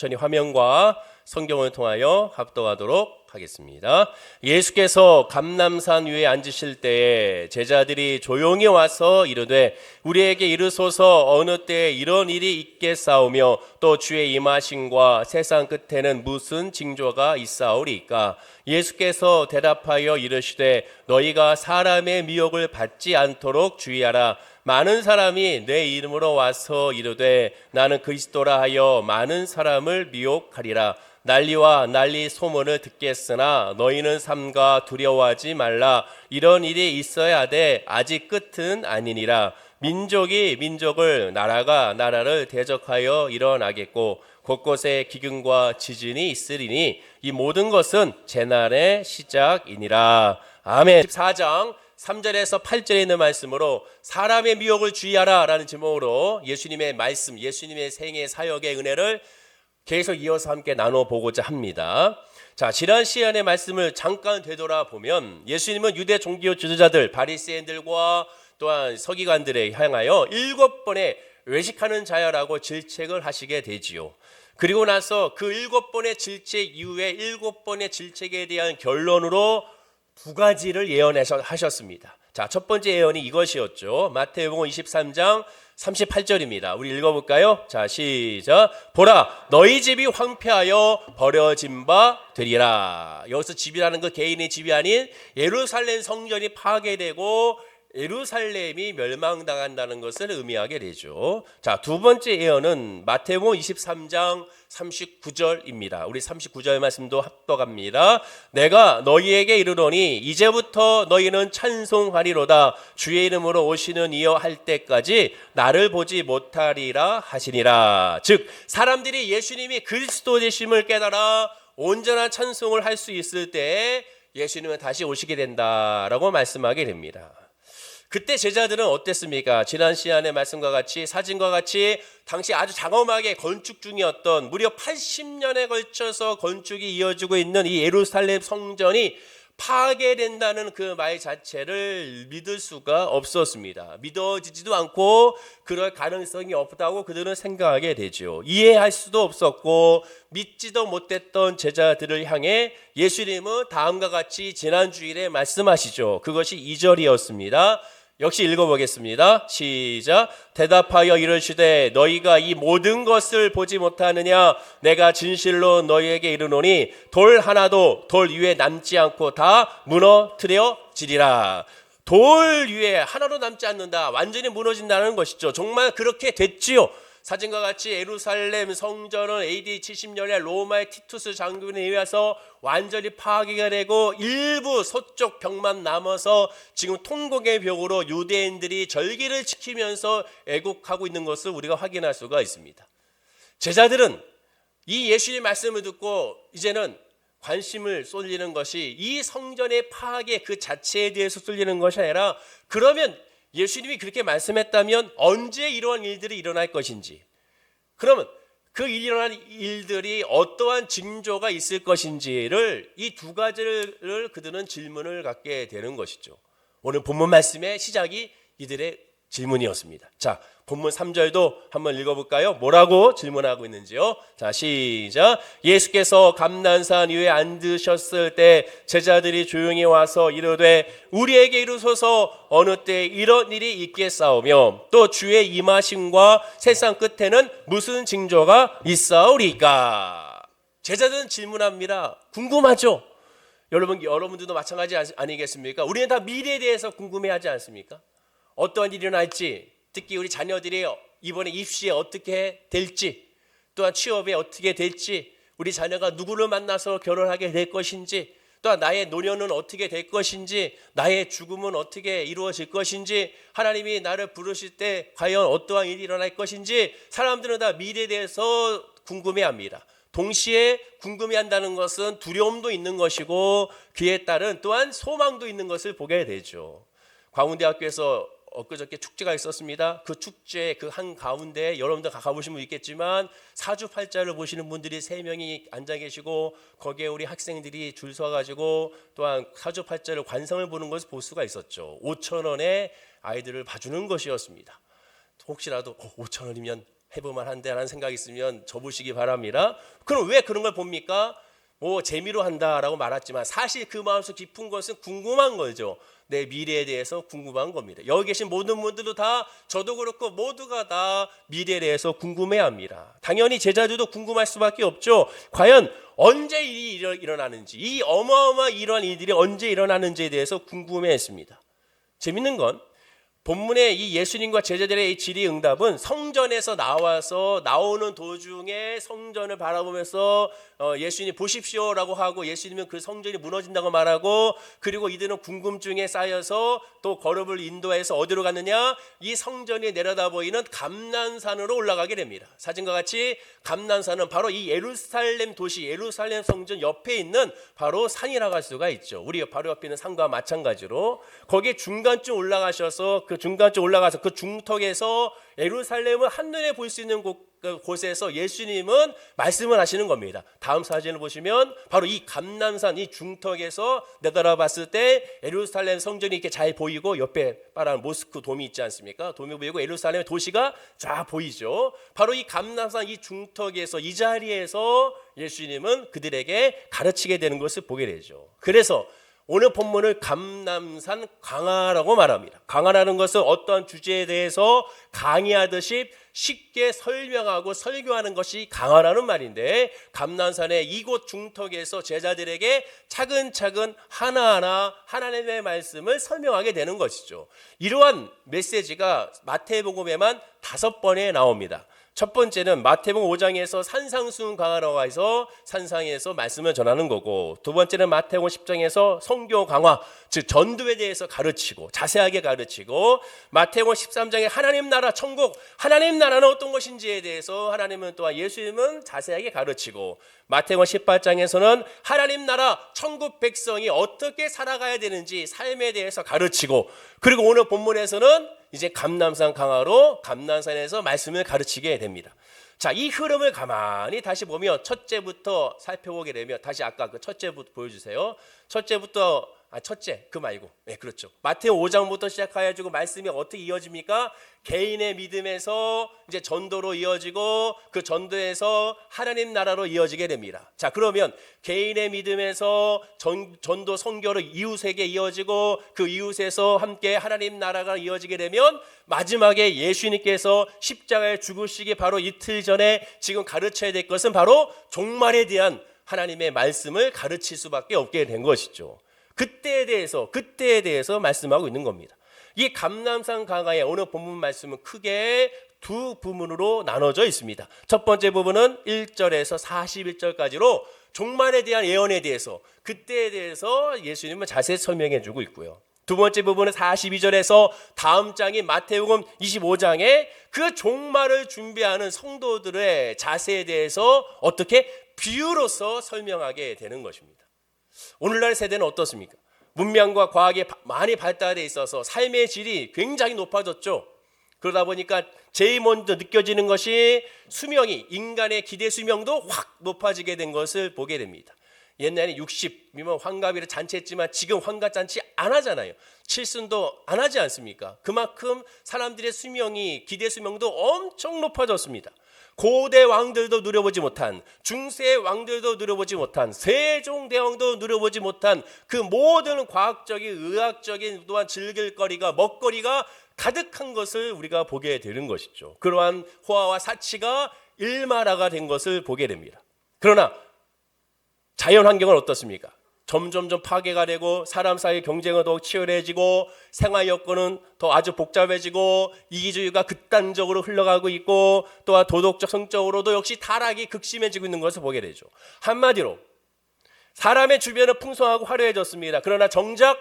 천천히 화면과 성경을 통하여 합독하도록 하겠습니다. 예수께서 감람산 위에 앉으실 때에 제자들이 조용히 와서 이르되 우리에게 이르소서 어느 때에 이런 일이 있겠사오며 또 주의 임하심과 세상 끝에는 무슨 징조가 있사오리까? 예수께서 대답하여 이르시되 너희가 사람의 미혹을 받지 않도록 주의하라. 많은 사람이 내 이름으로 와서 이르되 나는 그리스도라 하여 많은 사람을 미혹하리라. 난리와 난리 소문을 듣겠으나 너희는 삼가 두려워하지 말라. 이런 일이 있어야 돼. 아직 끝은 아니니라. 민족이 민족을, 나라가 나라를 대적하여 일어나겠고 곳곳에 기근과 지진이 있으리니 이 모든 것은 재난의 시작이니라. 아멘. 14장 3절에서 8절에 있는 말씀으로 사람의 미혹을 주의하라 라는 제목으로 예수님의 말씀, 예수님의 생애 사역의 은혜를 계속 이어서 함께 나눠보고자 합니다. 자, 지난 시간의 말씀을 잠깐 되돌아보면 예수님은 유대 종교 지도자들, 바리새인들과 또한 서기관들에 향하여 7번의 외식하는 자야라고 질책을 하시게 되지요. 그리고 나서 그 7번의 질책 이후에 7번의 질책에 대한 결론으로 2가지를 예언하셨습니다. 자, 첫 번째 예언이 이것이었죠. 마태복음 23장 38절입니다. 우리 읽어볼까요? 자, 시작. 보라, 너희 집이 황폐하여 버려진 바 되리라. 여기서 집이라는 것 개인의 집이 아닌 예루살렘 성전이 파괴되고 예루살렘이 멸망당한다는 것을 의미하게 되죠. 자, 두 번째 예언은 마태복음 23장 39절입니다. 우리 39절 말씀도 합독합니다. 내가 너희에게 이르노니 이제부터 너희는 찬송하리로다. 주의 이름으로 오시는 이여 할 때까지 나를 보지 못하리라 하시니라. 즉 사람들이 예수님이 그리스도 되심을 깨달아 온전한 찬송을 할 수 있을 때 예수님은 다시 오시게 된다라고 말씀하게 됩니다. 그때 제자들은 어땠습니까? 지난 시간의 말씀과 같이 사진과 같이 당시 아주 장엄하게 건축 중이었던 무려 80년에 걸쳐서 건축이 이어지고 있는 이 예루살렘 성전이 파괴된다는 그 말 자체를 믿을 수가 없었습니다. 믿어지지도 않고 그럴 가능성이 없다고 그들은 생각하게 되죠. 이해할 수도 없었고 믿지도 못했던 제자들을 향해 예수님은 다음과 같이 지난 주일에 말씀하시죠. 그것이 2절이었습니다. 역시 읽어보겠습니다. 시작. 대답하여 이르시되 너희가 이 모든 것을 보지 못하느냐? 내가 진실로 너희에게 이르노니 돌 하나도 돌 위에 남지 않고 다 무너뜨려지리라. 돌 위에 하나도 남지 않는다. 완전히 무너진다는 것이죠. 정말 그렇게 됐지요. 사진과 같이 예루살렘 성전은 AD 70년에 로마의 티투스 장군에 의해서 완전히 파괴가 되고 일부 서쪽 벽만 남아서 지금 통곡의 벽으로 유대인들이 절기를 지키면서 애국하고 있는 것을 우리가 확인할 수가 있습니다. 제자들은 이 예수님의 말씀을 듣고 이제는 관심을 쏠리는 것이 이 성전의 파괴 그 자체에 대해서 쏠리는 것이 아니라 그러면 예수님이 그렇게 말씀했다면 언제 이러한 일들이 일어날 것인지, 그러면 그 일어날 일들이 어떠한 징조가 있을 것인지를 이 2가지를 그들은 질문을 갖게 되는 것이죠. 오늘 본문 말씀의 시작이 이들의 질문이었습니다. 자, 본문 3절도 한번 읽어볼까요? 뭐라고 질문하고 있는지요? 자, 시작. 예수께서 감람산 위에 앉으셨을 때 제자들이 조용히 와서 이르되 우리에게 이르소서 어느 때 이런 일이 있겠사오며 또 주의 임하심과 세상 끝에는 무슨 징조가 있사오리까? 제자들은 질문합니다. 궁금하죠? 여러분들도 마찬가지 아니겠습니까? 우리는 다 미래에 대해서 궁금해하지 않습니까? 어떠한 일이 일어날지, 특히 우리 자녀들이 이번에 입시에 어떻게 될지, 또한 취업에 어떻게 될지, 우리 자녀가 누구를 만나서 결혼하게 될 것인지, 또한 나의 노년은 어떻게 될 것인지, 나의 죽음은 어떻게 이루어질 것인지, 하나님이 나를 부르실 때 과연 어떠한 일이 일어날 것인지 사람들은 다 미래에 대해서 궁금해합니다. 동시에 궁금해한다는 것은 두려움도 있는 것이고 그에 따른 또한 소망도 있는 것을 보게 되죠. 광운대학교에서 엊그저께 축제가 있었습니다. 그 축제 그 한가운데 여러분들 가보신 분 있겠지만 사주팔자를 보시는 분들이 3명이 앉아 계시고 거기에 우리 학생들이 줄 서가지고 또한 사주팔자를 관성을 보는 것을 볼 수가 있었죠. 5,000원에 아이들을 봐주는 것이었습니다. 혹시라도 5,000원이면 해보만 한데라는 생각이 있으면 접으시기 바랍니다. 그럼 왜 그런 걸 봅니까? 뭐 재미로 한다라고 말했지만 사실 그 마음속 깊은 것은 궁금한 거죠. 내 미래에 대해서 궁금한 겁니다. 여기 계신 모든 분들도 다, 저도 그렇고 모두가 다 미래에 대해서 궁금해합니다. 당연히 제자들도 궁금할 수밖에 없죠. 과연 언제 일이 일어나는지, 이 어마어마한 이러한 일들이 언제 일어나는지에 대해서 궁금해했습니다. 재밌는 건 본문의 이 예수님과 제자들의 이 질의응답은 성전에서 나와서 나오는 도중에 성전을 바라보면서 예수님 보십시오라고 하고, 예수님은 그 성전이 무너진다고 말하고, 그리고 이들은 궁금증에 쌓여서 또 걸음을 인도해서 어디로 갔느냐, 이 성전이 내려다 보이는 감난산으로 올라가게 됩니다. 사진과 같이 감난산은 바로 이 예루살렘 도시, 예루살렘 성전 옆에 있는 바로 산이라고 할 수가 있죠. 우리 바로 옆에 있는 산과 마찬가지로 거기에 중간쯤 올라가셔서 그 중간쯤 올라가서 그 중턱에서 예루살렘을 한눈에 볼 수 있는 곳에서 예수님은 말씀을 하시는 겁니다. 다음 사진을 보시면 바로 이 감람산 이 중턱에서 내달아봤을 때 예루살렘 성전이 이렇게 잘 보이고, 옆에 파란 모스크 돔이 있지 않습니까? 돔이 보이고 예루살렘 도시가 쫙 보이죠. 바로 이 감람산 이 중턱에서, 이 자리에서 예수님은 그들에게 가르치게 되는 것을 보게 되죠. 그래서 오늘 본문을 감람산 강화라고 말합니다. 강화라는 것은 어떤 주제에 대해서 강의하듯이 쉽게 설명하고 설교하는 것이 강화라는 말인데, 감람산의 이곳 중턱에서 제자들에게 차근차근 하나하나 하나님의 말씀을 설명하게 되는 것이죠. 이러한 메시지가 마태복음에만 5번에 나옵니다. 첫 번째는 마태복음 5장에서 산상수훈 강화라고 해서 산상에서 말씀을 전하는 거고, 두 번째는 마태복음 10장에서 성교 강화, 즉 전도에 대해서 가르치고 자세하게 가르치고, 마태복음 13장에 하나님 나라 천국, 하나님 나라는 어떤 것인지에 대해서 하나님은 또한 예수님은 자세하게 가르치고, 마태복음 18장에서는 하나님 나라 천국 백성이 어떻게 살아가야 되는지 삶에 대해서 가르치고, 그리고 오늘 본문에서는 이제 감람산 강화로 감람산에서 말씀을 가르치게 됩니다. 자, 이 흐름을 가만히 다시 보면 첫째부터 살펴보게 되면, 다시 아까 그 첫째부터 보여주세요. 첫째 그 말고, 네, 그렇죠. 마태복음 5장부터 시작해가지고 말씀이 어떻게 이어집니까? 개인의 믿음에서 이제 전도로 이어지고, 그 전도에서 하나님 나라로 이어지게 됩니다. 자, 그러면 개인의 믿음에서 전도 선교로 이웃에게 이어지고, 그 이웃에서 함께 하나님 나라가 이어지게 되면 마지막에 예수님께서 십자가에 죽으시기 바로 이틀 전에 지금 가르쳐야 될 것은 바로 종말에 대한 하나님의 말씀을 가르칠 수밖에 없게 된 것이죠. 그때에 대해서 말씀하고 있는 겁니다. 이 감람산 강화의 오늘 본문 말씀은 크게 두 부분으로 나눠져 있습니다. 첫 번째 부분은 1절에서 41절까지로 종말에 대한 예언에 대해서, 그때에 대해서 예수님은 자세히 설명해 주고 있고요. 두 번째 부분은 42절에서 다음 장인 마태복음 25장에 그 종말을 준비하는 성도들의 자세에 대해서 어떻게 비유로서 설명하게 되는 것입니다. 오늘날 세대는 어떻습니까? 문명과 과학이 많이 발달해 있어서 삶의 질이 굉장히 높아졌죠. 그러다 보니까 제일 먼저 느껴지는 것이 수명이, 인간의 기대 수명도 확 높아지게 된 것을 보게 됩니다. 옛날에 60이면 환갑이라 잔치했지만 지금 환갑잔치 안 하잖아요. 칠순도 안 하지 않습니까? 그만큼 사람들의 수명이, 기대 수명도 엄청 높아졌습니다. 고대 왕들도 누려보지 못한, 중세 왕들도 누려보지 못한, 세종대왕도 누려보지 못한 그 모든 과학적인, 의학적인, 또한 즐길거리가, 먹거리가 가득한 것을 우리가 보게 되는 것이죠. 그러한 호화와 사치가 일말화가 된 것을 보게 됩니다. 그러나 자연 환경은 어떻습니까? 점점 파괴가 되고, 사람 사이 경쟁은 더욱 치열해지고, 생활 여건은 더 아주 복잡해지고, 이기주의가 극단적으로 흘러가고 있고, 또한 도덕적 성적으로도 역시 타락이 극심해지고 있는 것을 보게 되죠. 한마디로 사람의 주변은 풍성하고 화려해졌습니다. 그러나 정작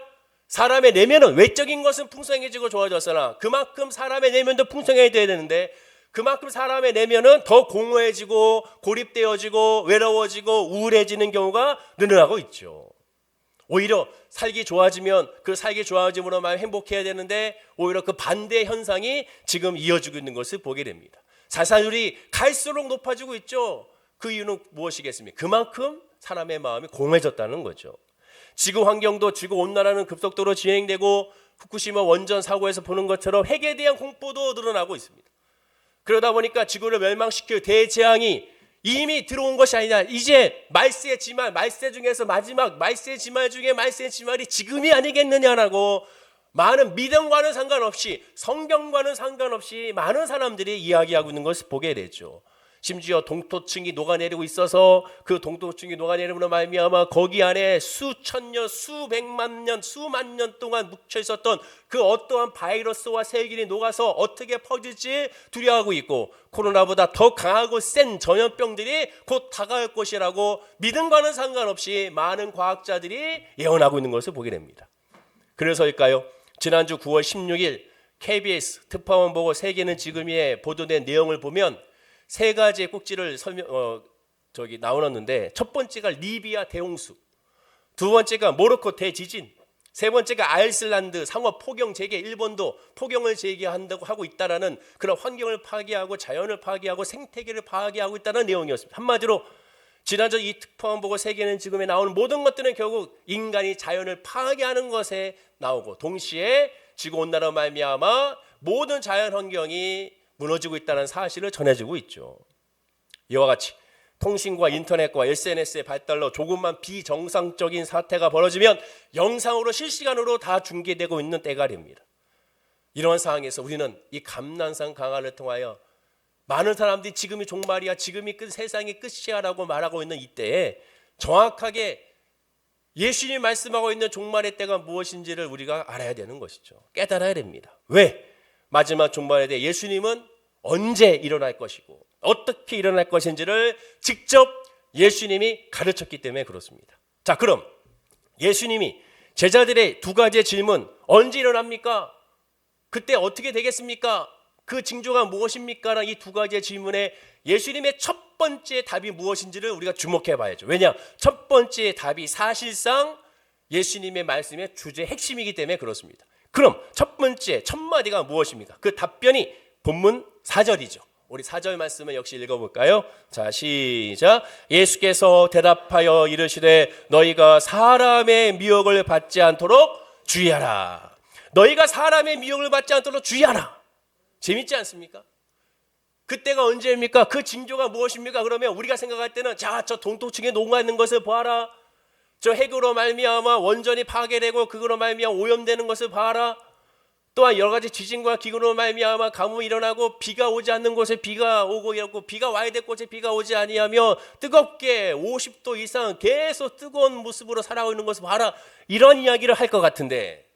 사람의 내면은, 외적인 것은 풍성해지고 좋아졌으나 그만큼 사람의 내면도 풍성해야 되는데, 그만큼 사람의 내면은 더 공허해지고 고립되어지고 외로워지고 우울해지는 경우가 늘어나고 있죠. 오히려 살기 좋아지면 그 살기 좋아짐으로만 행복해야 되는데, 오히려 그 반대 현상이 지금 이어지고 있는 것을 보게 됩니다. 자살률이 갈수록 높아지고 있죠. 그 이유는 무엇이겠습니까? 그만큼 사람의 마음이 공허해졌다는 거죠. 지구 환경도 지구온난화는 급속도로 진행되고, 후쿠시마 원전 사고에서 보는 것처럼 핵에 대한 공포도 늘어나고 있습니다. 그러다 보니까 지구를 멸망시킬 대재앙이 이미 들어온 것이 아니냐. 이제 말세의 지말, 말세 중에서 마지막 말세의 지말 중에 말세의 지말이 지금이 아니겠느냐라고 많은 믿음과는 상관없이, 성경과는 상관없이 많은 사람들이 이야기하고 있는 것을 보게 되죠. 심지어 동토층이 녹아내리고 있어서 그 동토층이 녹아내림으로 말미암아 거기 안에 수천 년, 수백만 년, 수만 년 동안 묵혀 있었던 그 어떠한 바이러스와 세균이 녹아서 어떻게 퍼질지 두려워하고 있고, 코로나보다 더 강하고 센 전염병들이 곧 다가올 것이라고 믿음과는 상관없이 많은 과학자들이 예언하고 있는 것을 보게 됩니다. 그래서일까요? 지난주 9월 16일 KBS 특파원 보고 세계는 지금이에 보도된 내용을 보면 세 가지의 꼭지를 나오는데, 첫 번째가 리비아 대홍수, 두 번째가 모로코 대지진, 세 번째가 아이슬란드 상어 포경 재개, 일본도 포경을 재개한다고 하고 있다라는 그런 환경을 파괴하고 자연을 파괴하고 생태계를 파괴하고 있다는 내용이었습니다. 한마디로 지난주 이 특파원 보고 세계는 지금에 나오는 모든 것들은 결국 인간이 자연을 파괴하는 것에 나오고, 동시에 지구온난화로 말미암아 모든 자연 환경이 무너지고 있다는 사실을 전해주고 있죠. 이와 같이 통신과 인터넷과 SNS의 발달로 조금만 비정상적인 사태가 벌어지면 영상으로 실시간으로 다 중계되고 있는 때가 됩니다. 이런 상황에서 우리는 이 감난산 강화를 통하여 많은 사람들이 지금이 종말이야, 지금이 세상의 끝이야 라고 말하고 있는 이때에 정확하게 예수님이 말씀하고 있는 종말의 때가 무엇인지를 우리가 알아야 되는 것이죠. 깨달아야 됩니다. 왜? 마지막 종말에 대해 예수님은 언제 일어날 것이고 어떻게 일어날 것인지를 직접 예수님이 가르쳤기 때문에 그렇습니다. 자, 그럼 예수님이 제자들의 두 가지의 질문, 언제 일어납니까? 그때 어떻게 되겠습니까? 그 징조가 무엇입니까? 라는 이 두 가지의 질문에 예수님의 첫 번째 답이 무엇인지를 우리가 주목해 봐야죠. 왜냐? 첫 번째 답이 사실상 예수님의 말씀의 주제 핵심이기 때문에 그렇습니다. 그럼 첫 번째 첫 마디가 무엇입니까? 그 답변이 본문 4절이죠. 우리 4절 말씀을 역시 읽어볼까요? 자, 시작. 예수께서 대답하여 이르시되 너희가 사람의 미혹을 받지 않도록 주의하라. 너희가 사람의 미혹을 받지 않도록 주의하라. 재밌지 않습니까? 그때가 언제입니까? 그 징조가 무엇입니까? 그러면 우리가 생각할 때는 자, 저 동토층에 녹아있는 것을 보아라. 저 핵으로 말미암아 원전이 파괴되고 그거로 말미암아 오염되는 것을 봐라. 또한 여러 가지 지진과 기근으로 말미암아 가뭄이 일어나고 비가 오지 않는 곳에 비가 오고 있고 비가 와야 될 곳에 비가 오지 아니하며 뜨겁게 50도 이상 계속 뜨거운 모습으로 살아가고 있는 것을 봐라. 이런 이야기를 할 것 같은데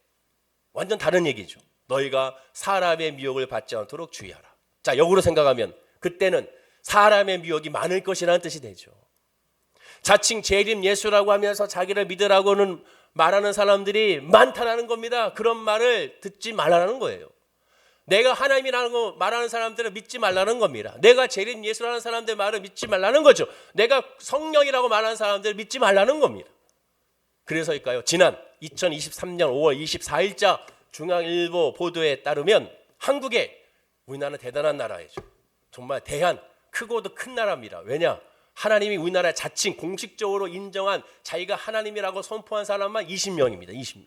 완전 다른 얘기죠. 너희가 사람의 미혹을 받지 않도록 주의하라. 자, 역으로 생각하면 그때는 사람의 미혹이 많을 것이라는 뜻이 되죠. 자칭 재림 예수라고 하면서 자기를 믿으라고는 말하는 사람들이 많다라는 겁니다. 그런 말을 듣지 말라는 거예요. 내가 하나님이라는 거 말하는 사람들을 믿지 말라는 겁니다. 내가 재림 예수라는 사람들 말을 믿지 말라는 거죠. 내가 성령이라고 말하는 사람들을 믿지 말라는 겁니다. 그래서일까요? 지난 2023년 5월 24일자 중앙일보 보도에 따르면 한국에, 우리나라는 대단한 나라이죠. 정말 대한 크고도 큰 나라입니다. 왜냐? 하나님이 우리나라에 자칭 공식적으로 인정한 자기가 하나님이라고 선포한 사람만 20명입니다. 20명.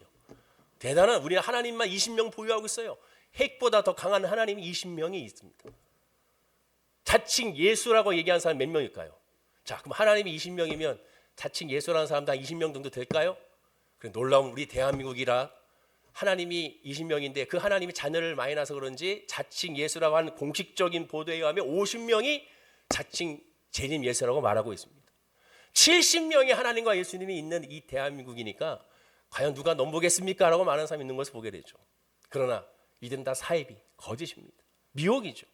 대단한, 우리는 하나님만 20명 보유하고 있어요. 핵보다 더 강한 하나님이 20명이 있습니다. 자칭 예수라고 얘기한 사람 몇 명일까요? 자, 그럼 하나님이 20명이면 자칭 예수라는 사람도 한 20명 정도 될까요? 그래, 놀라운 우리 대한민국이라 하나님이 20명인데 그 하나님이 자녀를 많이 낳아서 그런지 자칭 예수라고 하는 공식적인 보도에 의하면 50명이 자칭 재림 예수라고 말하고 있습니다. 70명의 하나님과 예수님이 있는 이 대한민국이니까 과연 누가 넘보겠습니까? 라고 말하는 사람이 있는 것을 보게 되죠. 그러나 이들은 다 사이비, 거짓입니다. 미혹이죠.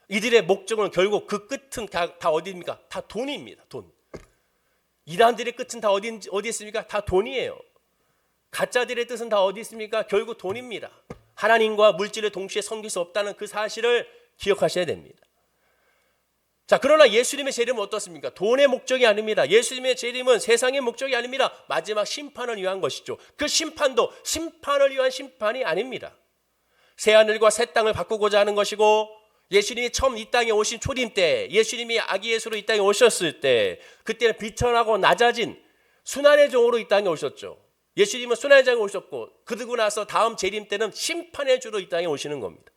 이들의 목적은 결국 그 끝은 다 어디입니까? 다 돈입니다. 돈. 이단들의 끝은 다 어디 있습니까? 다 돈이에요. 가짜들의 뜻은 다 어디 있습니까? 결국 돈입니다. 하나님과 물질을 동시에 섬길 수 없다는 그 사실을 기억하셔야 됩니다. 자, 그러나 예수님의 재림은 어떻습니까? 돈의 목적이 아닙니다. 예수님의 재림은 세상의 목적이 아닙니다. 마지막 심판을 위한 것이죠. 그 심판도 심판을 위한 심판이 아닙니다. 새하늘과 새 땅을 바꾸고자 하는 것이고, 예수님이 처음 이 땅에 오신 초림 때, 예수님이 아기 예수로 이 땅에 오셨을 때, 그때는 비천하고 낮아진 순환의 종으로 이 땅에 오셨죠. 예수님은 순환의 종으로 오셨고, 그러고 나서 다음 재림 때는 심판의 주로 이 땅에 오시는 겁니다.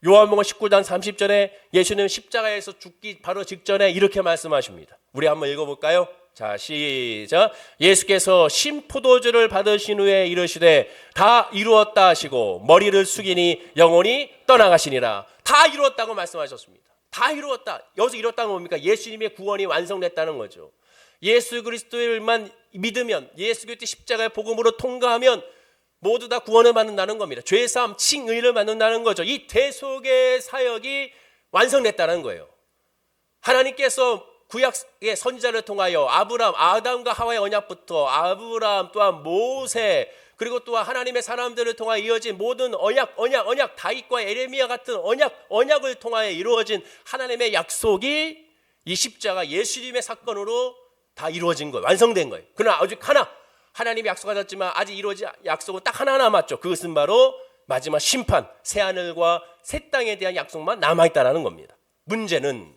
요한복음 19장 30절에 예수님 십자가에서 죽기 바로 직전에 이렇게 말씀하십니다. 우리 한번 읽어볼까요? 자, 시작. 예수께서 신포도주를 받으신 후에 이르시되 다 이루었다 하시고 머리를 숙이니 영혼이 떠나가시니라. 다 이루었다고 말씀하셨습니다. 다 이루었다. 여기서 이뤘다는 뭡니까? 예수님의 구원이 완성됐다는 거죠. 예수 그리스도를만 믿으면, 예수 그리스도의 십자가의 복음으로 통과하면 모두 다 구원을 받는다는 겁니다. 죄사함, 칭의를 받는다는 거죠. 이 대속의 사역이 완성됐다는 거예요. 하나님께서 구약의 선지자를 통하여 아브라함, 아담과 하와의 언약부터 아브라함 또한 모세, 그리고 또한 하나님의 사람들을 통하여 이어진 모든 언약, 다윗과 에레미야 같은 언약을 통하여 이루어진 하나님의 약속이 이 십자가 예수님의 사건으로 다 이루어진 거예요. 완성된 거예요. 그러나 아직 하나, 하나님이 약속하셨지만 아직 이루어진 약속은 딱 하나 남았죠. 그것은 바로 마지막 심판, 새하늘과 새 땅에 대한 약속만 남아있다는 겁니다. 문제는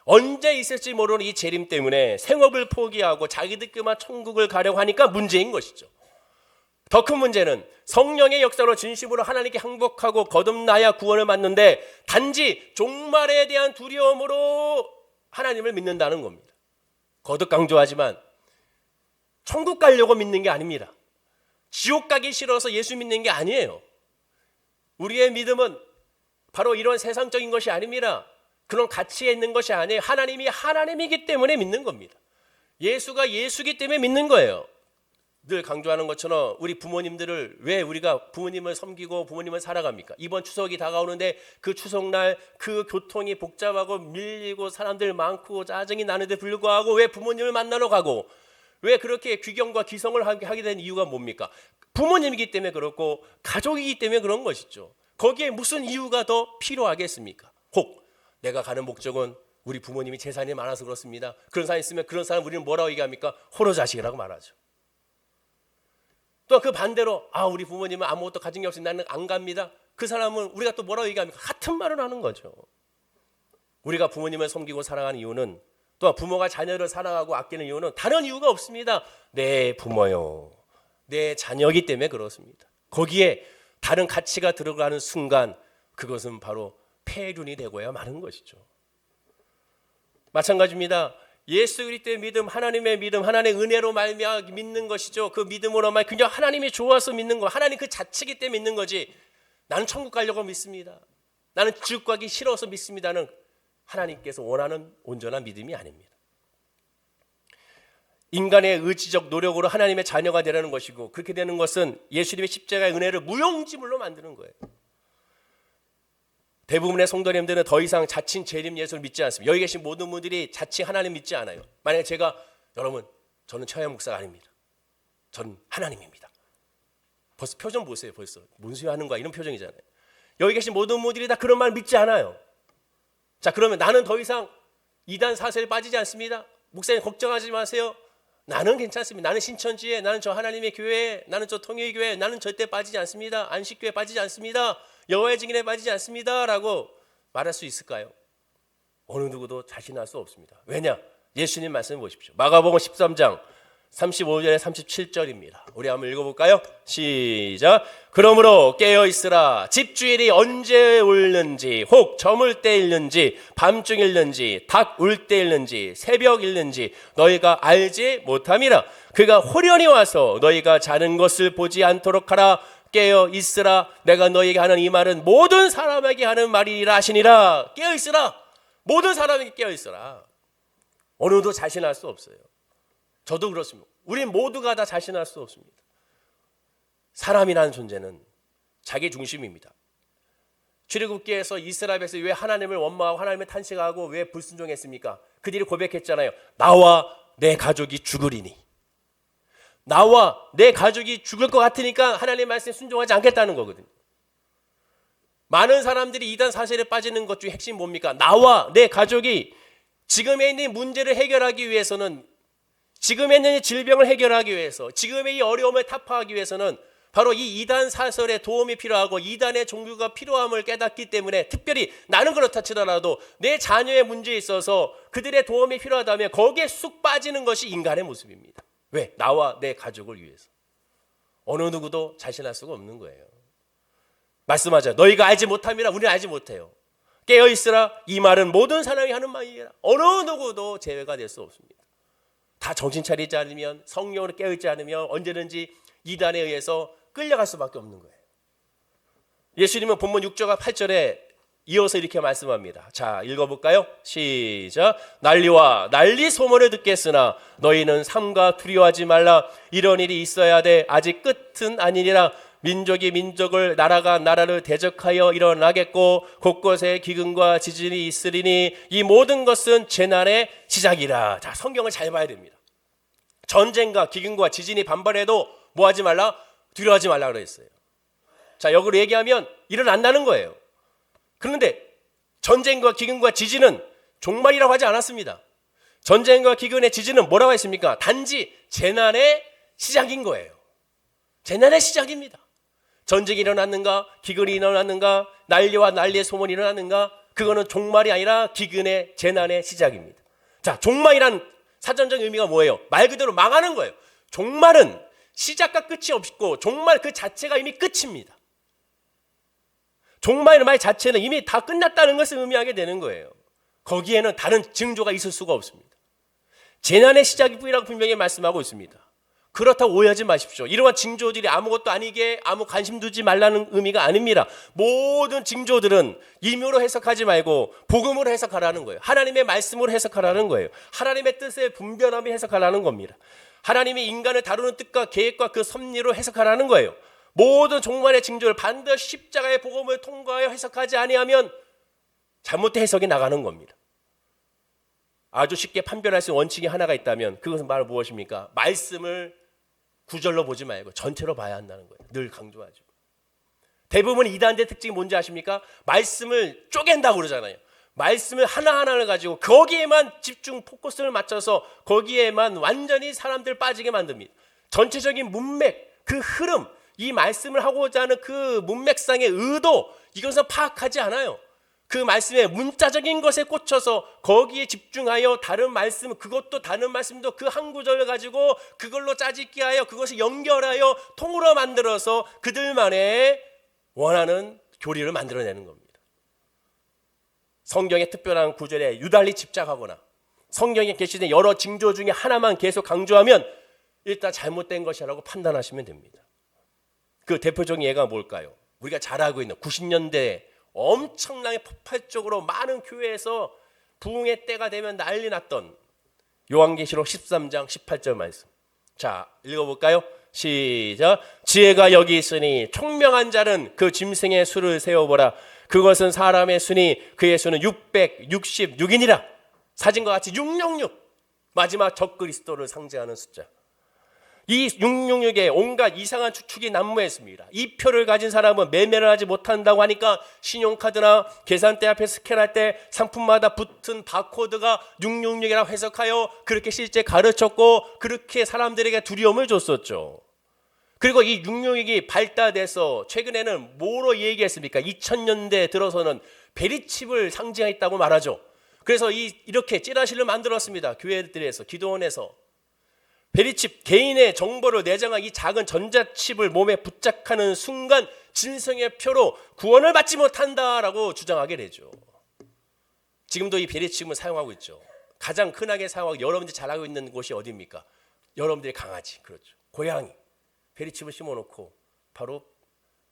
언제 있을지 모르는 이 재림 때문에 생업을 포기하고 자기들끼리만 천국을 가려고 하니까 문제인 것이죠. 더 큰 문제는 성령의 역사로 진심으로 하나님께 항복하고 거듭나야 구원을 받는데 단지 종말에 대한 두려움으로 하나님을 믿는다는 겁니다. 거듭 강조하지만 천국 가려고 믿는 게 아닙니다. 지옥 가기 싫어서 예수 믿는 게 아니에요. 우리의 믿음은 바로 이런 세상적인 것이 아닙니다. 그런 가치에 있는 것이 아니에요. 하나님이 하나님이기 때문에 믿는 겁니다. 예수가 예수기 때문에 믿는 거예요. 늘 강조하는 것처럼 우리 부모님들을 왜 우리가 부모님을 섬기고 부모님을 살아갑니까? 이번 추석이 다가오는데 그 추석날 그 교통이 복잡하고 밀리고 사람들 많고 짜증이 나는데 불구하고 왜 부모님을 만나러 가고 왜 그렇게 귀경과 기성을 하게 된 이유가 뭡니까? 부모님이기 때문에 그렇고 가족이기 때문에 그런 것이죠. 거기에 무슨 이유가 더 필요하겠습니까? 혹 내가 가는 목적은 우리 부모님이 재산이 많아서 그렇습니다. 그런 사람 있으면 그런 사람 우리는 뭐라고 얘기합니까? 호로자식이라고 말하죠. 또 그 반대로 우리 부모님은 아무것도 가진 게 없으니 나는 안 갑니다. 그 사람은 우리가 또 뭐라고 얘기합니까? 같은 말을 하는 거죠. 우리가 부모님을 섬기고 사랑하는 이유는 또한 부모가 자녀를 사랑하고 아끼는 이유는 다른 이유가 없습니다. 내 부모요, 내 자녀이기 때문에 그렇습니다. 거기에 다른 가치가 들어가는 순간 그것은 바로 폐륜이 되고야 마는 것이죠. 마찬가지입니다. 예수 그리스도의 믿음, 하나님의 믿음, 하나님의 은혜로 말미암아 믿는 것이죠. 그 믿음으로만 그냥 하나님이 좋아서 믿는 거, 하나님 그 자체이기 때문에 믿는 거지. 나는 천국 가려고 믿습니다. 나는 지옥 가기 싫어서 믿습니다는 하나님께서 원하는 온전한 믿음이 아닙니다. 인간의 의지적 노력으로 하나님의 자녀가 되려는 것이고 그렇게 되는 것은 예수님의 십자가의 은혜를 무용지물로 만드는 거예요. 대부분의 성도님들은 더 이상 자칭 재림 예수를 믿지 않습니다. 여기 계신 모든 분들이 자칭 하나님 믿지 않아요. 만약에 제가 여러분 저는 최하 목사가 아닙니다. 저는 하나님입니다. 벌써 표정 보세요. 벌써 뭔 소리 하는 거야 이런 표정이잖아요. 여기 계신 모든 분들이 다 그런 말 믿지 않아요. 자 그러면 나는 더 이상 이단 사슬에 빠지지 않습니다. 목사님 걱정하지 마세요. 나는 괜찮습니다. 나는 신천지에, 나는 저 하나님의 교회에, 나는 저 통일교회에, 나는 절대 빠지지 않습니다. 안식교회에 빠지지 않습니다. 여호와의 증인에 빠지지 않습니다. 라고 말할 수 있을까요? 어느 누구도 자신할 수 없습니다. 왜냐? 예수님 말씀을 보십시오. 마가복음 13장 35절에 37절입니다. 우리 한번 읽어볼까요? 시작. 그러므로 깨어있으라. 집주일이 언제 올는지 혹 저물 때일는지 밤중일는지 닭 울 때일는지 새벽일는지 너희가 알지 못함이라. 그가 호련히 와서 너희가 자는 것을 보지 않도록 하라. 깨어있으라. 내가 너희에게 하는 이 말은 모든 사람에게 하는 말이라 하시니라. 깨어있으라. 모든 사람에게 깨어있으라. 어느 누구도 자신할 수 없어요. 저도 그렇습니다. 우리 모두가 다 자신할 수 없습니다. 사람이라는 존재는 자기 중심입니다. 출애굽기에서 이스라엘에서 왜 하나님을 원망하고 하나님을 탄식하고 왜 불순종했습니까? 그들이 고백했잖아요. 나와 내 가족이 죽으리니. 나와 내 가족이 죽을 것 같으니까 하나님의 말씀에 순종하지 않겠다는 거거든요. 많은 사람들이 이단 사실에 빠지는 것 중에 핵심이 뭡니까? 나와 내 가족이 지금에 있는 문제를 해결하기 위해서는, 지금에 있는 질병을 해결하기 위해서, 지금의 이 어려움을 타파하기 위해서는 바로 이 이단 사설의 도움이 필요하고 이단의 종교가 필요함을 깨닫기 때문에, 특별히 나는 그렇다 치더라도 내 자녀의 문제에 있어서 그들의 도움이 필요하다면 거기에 쑥 빠지는 것이 인간의 모습입니다. 왜? 나와 내 가족을 위해서. 어느 누구도 자신할 수가 없는 거예요. 말씀하자. 너희가 알지 못함이라 우리는 알지 못해요. 깨어있으라. 이 말은 모든 사람이 하는 말이라. 어느 누구도 제외가 될 수 없습니다. 다 정신 차리지 않으면, 성령으로 깨어있지 않으면 언제든지 이단에 의해서 끌려갈 수밖에 없는 거예요. 예수님은 본문 6절과 8절에 이어서 이렇게 말씀합니다. 자, 읽어볼까요? 시작. 난리와 난리 소문을 듣겠으나 너희는 삼가 두려워하지 말라. 이런 일이 있어야 돼. 아직 끝은 아니니라. 민족이 민족을, 나라가 나라를 대적하여 일어나겠고 곳곳에 기근과 지진이 있으리니 이 모든 것은 재난의 시작이라. 자, 성경을 잘 봐야 됩니다. 전쟁과 기근과 지진이 반발해도 뭐 하지 말라? 두려워하지 말라 그랬어요. 자, 역으로 얘기하면 일어난다는 거예요. 그런데 전쟁과 기근과 지진은 종말이라고 하지 않았습니다. 전쟁과 기근의 지진은 뭐라고 했습니까? 단지 재난의 시작인 거예요. 재난의 시작입니다. 전쟁이 일어났는가, 기근이 일어났는가, 난리와 난리의 소문이 일어났는가, 그거는 종말이 아니라 기근의 재난의 시작입니다. 자, 종말이란 사전적 의미가 뭐예요? 말 그대로 망하는 거예요. 종말은 시작과 끝이 없고 종말 그 자체가 이미 끝입니다. 종말의 말 자체는 이미 다 끝났다는 것을 의미하게 되는 거예요. 거기에는 다른 징조가 있을 수가 없습니다. 재난의 시작이 뿐이라고 분명히 말씀하고 있습니다. 그렇다고 오해하지 마십시오. 이러한 징조들이 아무것도 아니게 아무 관심 두지 말라는 의미가 아닙니다. 모든 징조들은 임의로 해석하지 말고 복음으로 해석하라는 거예요. 하나님의 말씀으로 해석하라는 거예요. 하나님의 뜻에 분별하며 해석하라는 겁니다. 하나님이 인간을 다루는 뜻과 계획과 그 섭리로 해석하라는 거예요. 모든 종말의 징조를 반드시 십자가의 복음을 통과하여 해석하지 아니하면 잘못된 해석이 나가는 겁니다. 아주 쉽게 판별할 수 있는 원칙이 하나가 있다면 그것은 바로 무엇입니까? 말씀을 구절로 보지 말고 전체로 봐야 한다는 거예요. 늘 강조하죠. 대부분 이단의 특징이 뭔지 아십니까? 말씀을 쪼갠다고 그러잖아요. 말씀을 하나하나를 가지고 거기에만 집중 포커스를 맞춰서 거기에만 완전히 사람들 빠지게 만듭니다. 전체적인 문맥, 그 흐름, 이 말씀을 하고자 하는 그 문맥상의 의도, 이것은 파악하지 않아요. 그 말씀의 문자적인 것에 꽂혀서 거기에 집중하여 다른 말씀, 그것도 다른 말씀도 그 한 구절을 가지고 그걸로 짜집기 하여 그것을 연결하여 통으로 만들어서 그들만의 원하는 교리를 만들어내는 겁니다. 성경의 특별한 구절에 유달리 집착하거나 성경에 계시된 여러 징조 중에 하나만 계속 강조하면 일단 잘못된 것이라고 판단하시면 됩니다. 그 대표적인 예가 뭘까요? 우리가 잘 알고 있는 90년대 엄청나게 폭발적으로 많은 교회에서 부흥의 때가 되면 난리 났던 요한계시록 13장 18절 말씀. 자, 읽어볼까요? 시작. 지혜가 여기 있으니 총명한 자는 그 짐승의 수를 세어보라. 그것은 사람의 수니 그의 수는 666이니라. 사진과 같이 666, 마지막 적그리스도를 상징하는 숫자. 이 666에 온갖 이상한 추측이 난무했습니다. 이 표를 가진 사람은 매매를 하지 못한다고 하니까 신용카드나 계산대 앞에 스캔할 때 상품마다 붙은 바코드가 666이라고 해석하여 그렇게 실제 가르쳤고 그렇게 사람들에게 두려움을 줬었죠. 그리고 이 666이 발달돼서 최근에는 뭐로 얘기했습니까? 2000년대 들어서는 베리칩을 상징했다고 말하죠. 그래서 이렇게 찌라시를 만들었습니다. 교회들에서, 기도원에서. 베리칩, 개인의 정보를 내장한 이 작은 전자칩을 몸에 부착하는 순간 진성의 표로 구원을 받지 못한다라고 주장하게 되죠. 지금도 이 베리칩을 사용하고 있죠. 가장 흔하게 사용하고 여러분들이 잘 알고 있는 곳이 어디입니까? 여러분들의 강아지, 그렇죠. 고양이. 베리칩을 심어놓고 바로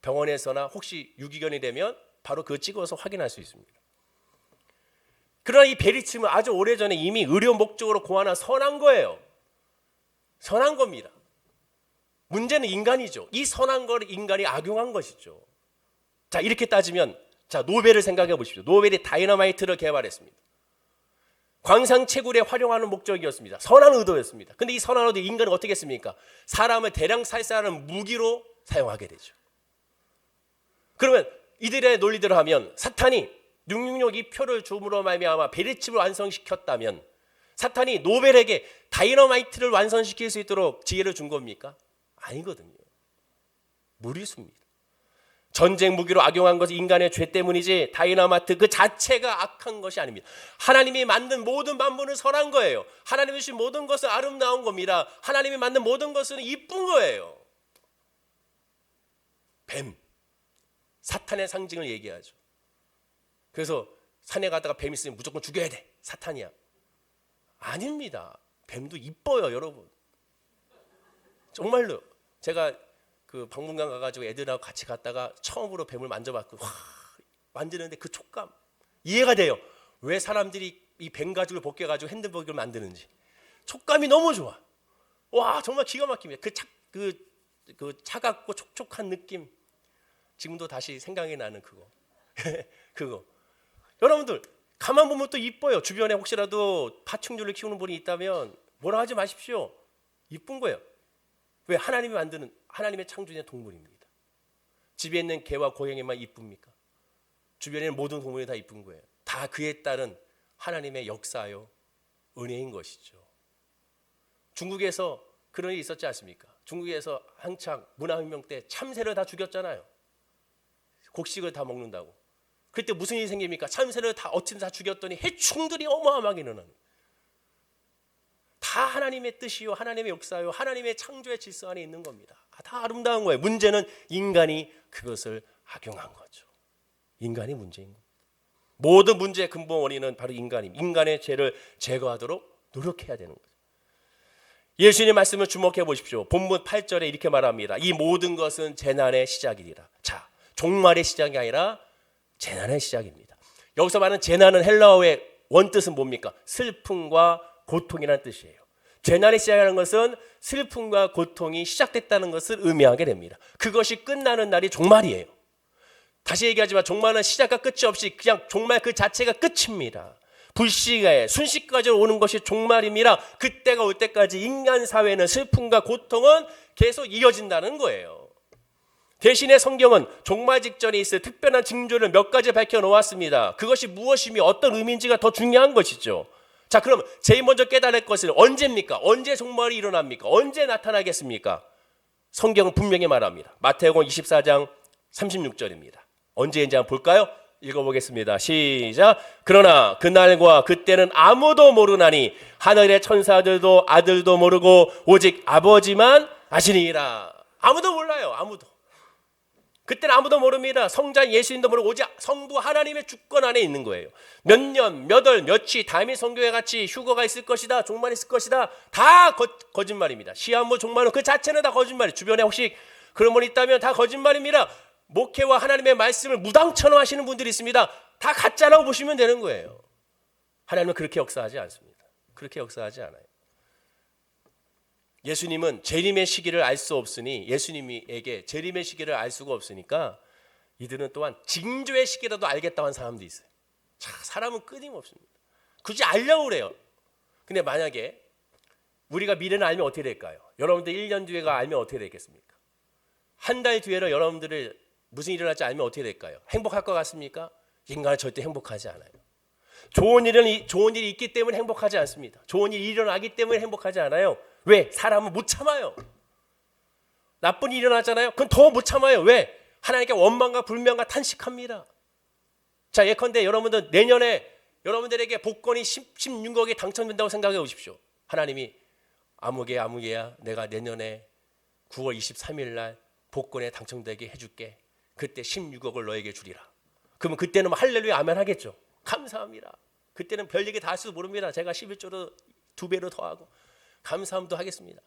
병원에서나 혹시 유기견이 되면 바로 그거 찍어서 확인할 수 있습니다. 그러나 이 베리칩은 아주 오래전에 이미 의료 목적으로 고안한 선한 거예요. 선한 겁니다. 문제는 인간이죠. 이 선한 걸 인간이 악용한 것이죠. 자, 이렇게 따지면 자, 노벨을 생각해 보십시오. 노벨이 다이너마이트를 개발했습니다. 광산 채굴에 활용하는 목적이었습니다. 선한 의도였습니다. 근데 이 선한 의도 인간은 어떻게 했습니까? 사람을 대량 살사하는 무기로 사용하게 되죠. 그러면 이들의 논리대로 하면 사탄이 666 이 표를 줌으로 말미암아 베리칩을 완성시켰다면 사탄이 노벨에게 다이너마이트를 완성시킬 수 있도록 지혜를 준 겁니까? 아니거든요. 무리수입니다. 전쟁 무기로 악용한 것은 인간의 죄 때문이지 다이너마이트 그 자체가 악한 것이 아닙니다. 하나님이 만든 모든 만물은 선한 거예요. 하나님이 주신 모든 것은 아름다운 겁니다. 하나님이 만든 모든 것은 이쁜 거예요. 뱀, 사탄의 상징을 얘기하죠. 그래서 산에 가다가 뱀 있으면 무조건 죽여야 돼. 사탄이야. 아닙니다. 뱀도 이뻐요, 여러분. 정말로. 제가 그 박물관 가가지고 애들하고 같이 갔다가 처음으로 뱀을 만져봤고, 와, 만지는데 그 촉감 이해가 돼요. 왜 사람들이 이 뱀 가죽을 벗겨가지고 핸드백을 만드는지. 촉감이 너무 좋아. 와, 정말 기가 막힙니다. 그 차갑고 촉촉한 느낌. 지금도 다시 생각이 나는 그거. 그거. 여러분들 가만 보면 또 이뻐요. 주변에 혹시라도 파충류를 키우는 분이 있다면 뭐라 하지 마십시오. 이쁜 거예요. 왜? 하나님이 만드는, 하나님의 창조된 동물입니다. 집에 있는 개와 고양이만 이쁩니까? 주변에 있는 모든 동물이 다 이쁜 거예요. 다 그에 따른 하나님의 역사요, 은혜인 것이죠. 중국에서 그런 일이 있었지 않습니까? 중국에서 한창 문화혁명 때 참새를 다 죽였잖아요. 곡식을 다 먹는다고. 그때 무슨 일이 생깁니까? 참새를 다 어찌든 다 죽였더니 해충들이 어마어마하게 일어나는. 다 하나님의 뜻이요, 하나님의 역사요, 하나님의 창조의 질서 안에 있는 겁니다. 다 아름다운 거예요. 문제는 인간이 그것을 악용한 거죠. 인간이 문제인 겁니다. 모든 문제의 근본 원인은 바로 인간입니다. 인간의 죄를 제거하도록 노력해야 되는 거죠. 예수님의 말씀을 주목해 보십시오. 본문 8절에 이렇게 말합니다. 이 모든 것은 재난의 시작이니라. 자, 종말의 시작이 아니라 재난의 시작입니다. 여기서 말하는 재난은 헬라어의 원뜻은 뭡니까? 슬픔과 고통이라는 뜻이에요. 재난의 시작이라는 것은 슬픔과 고통이 시작됐다는 것을 의미하게 됩니다. 그것이 끝나는 날이 종말이에요. 다시 얘기하지만 종말은 시작과 끝이 없이 그냥 종말 그 자체가 끝입니다. 불시에 순식간에 오는 것이 종말입니다. 그때가 올 때까지 인간 사회는 슬픔과 고통은 계속 이어진다는 거예요. 대신에 성경은 종말 직전에 있을 특별한 징조를 몇 가지 밝혀놓았습니다. 그것이 무엇이며 어떤 의미인지가 더 중요한 것이죠. 자, 그럼 제일 먼저 깨달을 것은 언제입니까? 언제 종말이 일어납니까? 언제 나타나겠습니까? 성경은 분명히 말합니다. 마태복음 24장 36절입니다. 언제인지 한번 볼까요? 읽어보겠습니다. 시작. 그러나 그날과 그때는 아무도 모르나니 하늘의 천사들도 아들도 모르고 오직 아버지만 아시니라. 아무도 몰라요. 아무도. 그때는 아무도 모릅니다. 성자 예수님도 모르고 오직 성부 하나님의 주권 안에 있는 거예요. 몇 년, 몇 월, 며칠 다음에 성경에 같이 휴거가 있을 것이다, 종말이 있을 것이다, 다 거짓말입니다. 시한부 종말은 그 자체는 다 거짓말이에요. 주변에 혹시 그런 분 있다면 다 거짓말입니다. 목회와 하나님의 말씀을 무당처럼 하시는 분들이 있습니다. 다 가짜라고 보시면 되는 거예요. 하나님은 그렇게 역사하지 않습니다. 그렇게 역사하지 않아요. 예수님은 재림의 시기를 알 수 없으니, 예수님에게 재림의 시기를 알 수가 없으니까 이들은 또한 징조의 시기라도 알겠다고 한 사람도 있어요. 자, 사람은 끊임없습니다. 굳이 알려고 그래요. 근데 만약에 우리가 미래를 알면 어떻게 될까요? 여러분들 1년 뒤에가 알면 어떻게 되겠습니까? 한 달 뒤에는 여러분들을 무슨 일이 일어날지 알면 어떻게 될까요? 행복할 것 같습니까? 인간은 절대 행복하지 않아요. 좋은 일이 있기 때문에 행복하지 않습니다. 좋은 일이 일어나기 때문에 행복하지 않아요. 왜? 사람은 못 참아요. 나쁜 일이 일어나잖아요. 그건 더 못 참아요. 왜? 하나님께 원망과 불명과 탄식합니다. 자, 예컨대 여러분들 내년에 여러분들에게 복권이 16억이 당첨된다고 생각해 보십시오. 하나님이 아무개야 내가 내년에 9월 23일 날 복권에 당첨되게 해줄게. 그때 16억을 너에게 주리라. 그러면 그때는 할렐루야 아멘 하겠죠. 감사합니다. 그때는 별 얘기 다 할 수 모릅니다. 제가 11조로 2배로 더하고 감사함도 하겠습니다.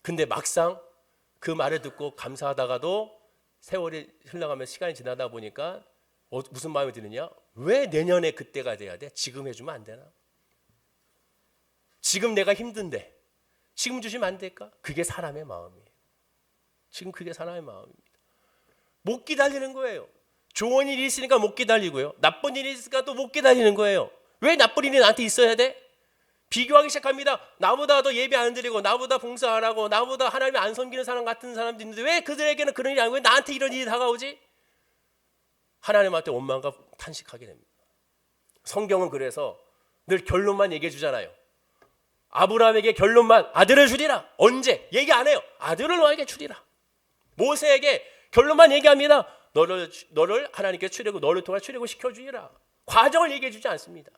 근데 막상 그 말을 듣고 감사하다가도 세월이 흘러가면서 시간이 지나다 보니까 무슨 마음이 드느냐? 왜 내년에 그때가 돼야 돼? 지금 해주면 안 되나? 지금 내가 힘든데 지금 주시면 안 될까? 그게 사람의 마음이에요. 지금 그게 사람의 마음입니다. 못 기다리는 거예요. 좋은 일이 있으니까 못 기다리고요. 나쁜 일이 있으니까 또 못 기다리는 거예요. 왜 나쁜 일이 나한테 있어야 돼? 비교하기 시작합니다. 나보다 더 예배 안 드리고 나보다 봉사 안 하고 나보다 하나님 안 섬기는 사람 같은 사람도 있는데 왜 그들에게는 그런 일이 아니고 왜 나한테 이런 일이 다가오지? 하나님한테 원망과 탄식하게 됩니다. 성경은 그래서 늘 결론만 얘기해 주잖아요. 아브라함에게 결론만 아들을 주리라. 언제? 얘기 안 해요. 아들을 너에게 주리라. 모세에게 결론만 얘기합니다. 너를 하나님께 추려고 너를 통해 추려고 시켜주리라. 과정을 얘기해 주지 않습니다.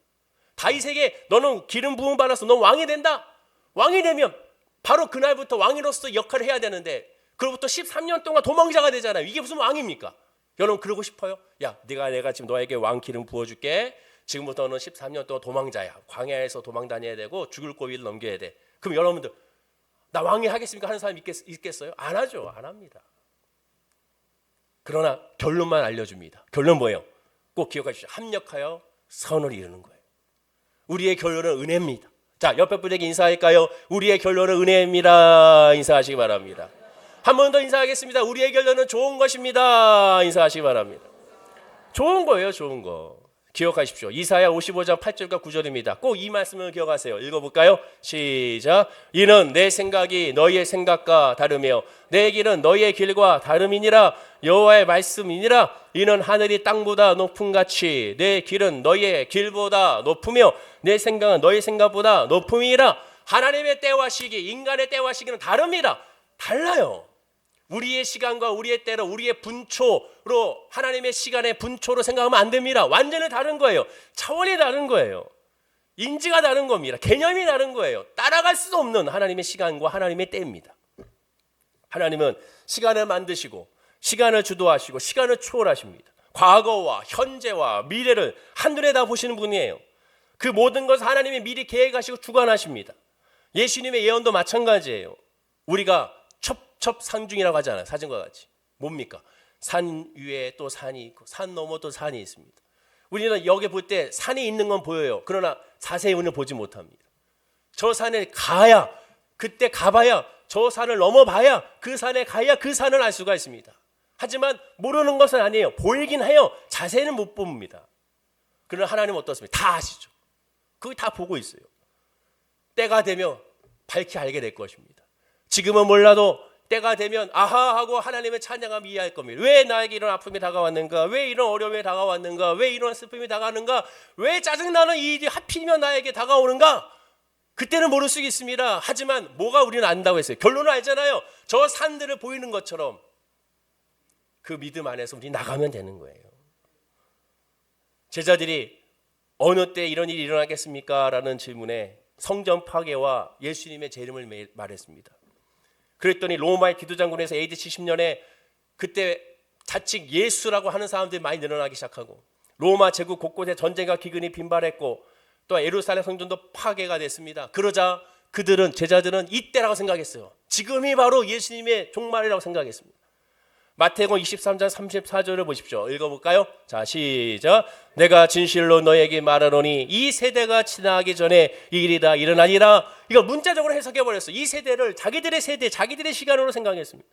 다윗에게 너는 기름 부음 받아서 넌 왕이 된다. 왕이 되면 바로 그날부터 왕으로서 역할을 해야 되는데 그로부터 13년 동안 도망자가 되잖아요. 이게 무슨 왕입니까? 여러분 그러고 싶어요? 야, 내가 지금 너에게 왕 기름 부어줄게. 지금부터는 13년 동안 도망자야. 광야에서 도망 다녀야 되고 죽을 고비를 넘겨야 돼. 그럼 여러분들 나 왕이 하겠습니까? 하는 사람 있겠어요? 안 하죠. 안 합니다. 그러나 결론만 알려줍니다. 결론 뭐예요? 꼭 기억하십시오. 합력하여 선을 이루는 거예요. 우리의 결론은 은혜입니다. 자, 옆에 분에게 인사할까요? 우리의 결론은 은혜입니다. 인사하시기 바랍니다. 한 번 더 인사하겠습니다. 우리의 결론은 좋은 것입니다. 인사하시기 바랍니다. 좋은 거예요. 좋은 거. 기억하십시오. 이사야 55장 8절과 9절입니다. 꼭 이 말씀을 기억하세요. 읽어볼까요? 시작. 이는 내 생각이 너희의 생각과 다르며 내 길은 너희의 길과 다름이니라. 여호와의 말씀이니라. 이는 하늘이 땅보다 높음 같이 내 길은 너희의 길보다 높으며 내 생각은 너희 생각보다 높음이라. 하나님의 때와 시기, 인간의 때와 시기는 다릅니다. 달라요. 우리의 시간과 우리의 때로 우리의 분초로 하나님의 시간의 분초로 생각하면 안 됩니다. 완전히 다른 거예요. 차원이 다른 거예요. 인지가 다른 겁니다. 개념이 다른 거예요. 따라갈 수 없는 하나님의 시간과 하나님의 때입니다. 하나님은 시간을 만드시고 시간을 주도하시고 시간을 초월하십니다. 과거와 현재와 미래를 한눈에 다 보시는 분이에요. 그 모든 것을 하나님이 미리 계획하시고 주관하십니다. 예수님의 예언도 마찬가지예요. 우리가 첩첩산중이라고 하잖아요. 사진과 같이. 뭡니까? 산 위에 또 산이 있고 산 너머 또 산이 있습니다. 우리는 여기 볼 때 산이 있는 건 보여요. 그러나 자세히 우리는 보지 못합니다. 저 산에 가야, 그때 가봐야, 저 산을 넘어봐야, 그 산에 가야 그 산을 알 수가 있습니다. 하지만 모르는 것은 아니에요. 보이긴 해요. 자세히는 못 봅니다. 그러나 하나님은 어떻습니까? 다 아시죠. 그거 다 보고 있어요. 때가 되면 밝히 알게 될 것입니다. 지금은 몰라도 때가 되면 아하 하고 하나님의 찬양하며 이해할 겁니다. 왜 나에게 이런 아픔이 다가왔는가? 왜 이런 어려움이 다가왔는가? 왜 이런 슬픔이 다가오는가? 왜 짜증나는 이 일이 하필이면 나에게 다가오는가? 그때는 모를 수 있습니다. 하지만 뭐가 우리는 안다고 했어요? 결론은 알잖아요. 저 산들을 보이는 것처럼 그 믿음 안에서 우리 나가면 되는 거예요. 제자들이 어느 때 이런 일이 일어나겠습니까? 라는 질문에 성전 파괴와 예수님의 재림을 말했습니다. 그랬더니 로마의 기도장군에서 AD 70년에 그때 자칭 예수라고 하는 사람들이 많이 늘어나기 시작하고 로마 제국 곳곳에 전쟁과 기근이 빈발했고 또 예루살렘 성전도 파괴가 됐습니다. 그러자 제자들은 이때라고 생각했어요. 지금이 바로 예수님의 종말이라고 생각했습니다. 마태복음 23장 34절을 보십시오. 읽어볼까요? 자, 시작. 내가 진실로 너에게 말하노니 이 세대가 지나기 전에 이 일이 다 일어나니라. 이거 문자적으로 해석해버렸어요. 이 세대를 자기들의 세대, 자기들의 시간으로 생각했습니다.